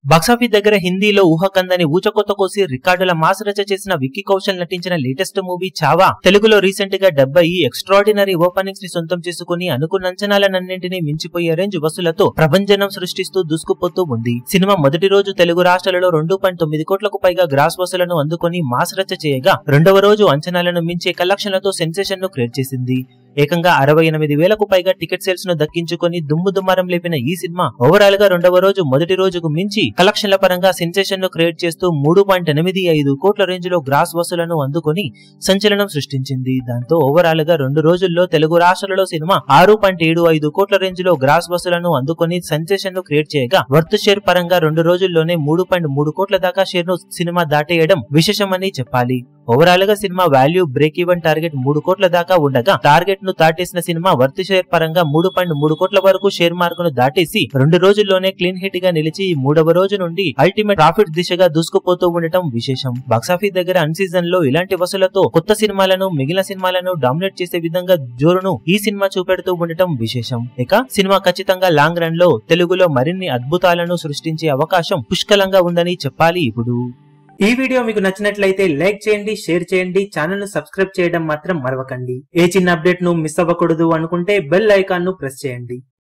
Box office దగ్గర హిందీలో ఊహకందని ఊచకొత్త కోసి రికార్డుల మాస్ రచ చేసిన విక్కీ కౌశల్ నటించిన లేటెస్ట్ మూవీ చావా తెలుగులో రీసెంట్ గా 70 ఎక్స్ట్రాడినరీ ఓపెనింగ్స్ ని సొంతం చేసుకుని అనుకున్న అంచనాలన్నింటినీ మించిపోయే రేంజ్ వసూలతో ప్రభంజనం సృష్టిస్తూ దూసుకుపోతూ ఉంది. సినిమా మొదటి రోజు తెలుగు రాష్ట్రాలలో 2.9 కోట్లకు పైగా గ్రాస్ వసూలను అందుకుని మాస్ రచ చేయగా రెండవ రోజు అంచనాలను మించే కలెక్షన్లతో సెన్సేషన్ ను క్రియేట్ చేసింది. ఏకంగా 68,000కు పైగా టికెట్ సేల్స్ ను దక్కించుకుని దుమ్ముదుమారం లేపిన ఈ సినిమా ఓవరాల్ గా రెండవ రోజు మొదటి రోజుకు మించి కలెక్షన్ల పరంగా సెన్సేషన్ ను క్రియేట్ చేస్తూ 3.85 కోట్ల రేంజ్ లో గ్రాస్ వసూలను అందుకుని సంచలనం సృష్టించింది. దాంతో ఓవరాల్ గా 2 రోజుల్లో తెలుగు రాష్ట్రాలలో సినిమా 6.75 కోట్ల రేంజ్ లో గ్రాస్ వసూలను అందుకుని సెన్సేషన్ ను క్రియేట్ చేయగా వర్త్ షేర్ పరంగా 2 రోజుల్లోనే 3.3 కోట్ల దాకా షేర్ ను సినిమా దాటేయడం విశేషమని చెప్పాలి. ఓవరాల్ గా cinema value break even target 3 కోట్ల దాకా ఉండగా టార్గెట్ ను దాటేసిన సినిమా వర్త్ షేర్ పరంగా 3.3 కోట్ల వరకు షేర్ మార్కును దాటేసి 2 రోజుల్లోనే క్లీన్ హిట్ గా నిలిచి మూడవ రోజు నుండి అల్టిమేట్ ప్రాఫిట్ దిశగా దూసుకుపోతూ ఉండటం విశేషం. బాక్సాఫీస్ దగ్గర అన్ సీజన్ లో ఇలాంటి వసూలతో కొత్త సినిమాలను మిగిలిన సినిమాలను డామినేట్ చేసే విధంగా జోరును ఈ సినిమా చూపెడుతూ ఉండటం విశేషం. ఇక సినిమా ఖచ్చితంగా లాంగ్ రన్ లో తెలుగులో మరిన్ని అద్భుతాలను సృష్టించే అవకాశం పుష్కలంగా ఉందని చెప్పాలి. ఇప్పుడు ఈ వీడియో మీకు నచ్చినట్లయితే లైక్ చేయండి, షేర్ చేయండి, ఛానల్ ను సబ్స్క్రైబ్ చేయడం మాత్రం మరవకండి. ఏ చిన్న అప్డేట్ ను మిస్ అవ్వకూడదు అనుకుంటే బెల్ ఐకాన్ ను ప్రెస్ చేయండి.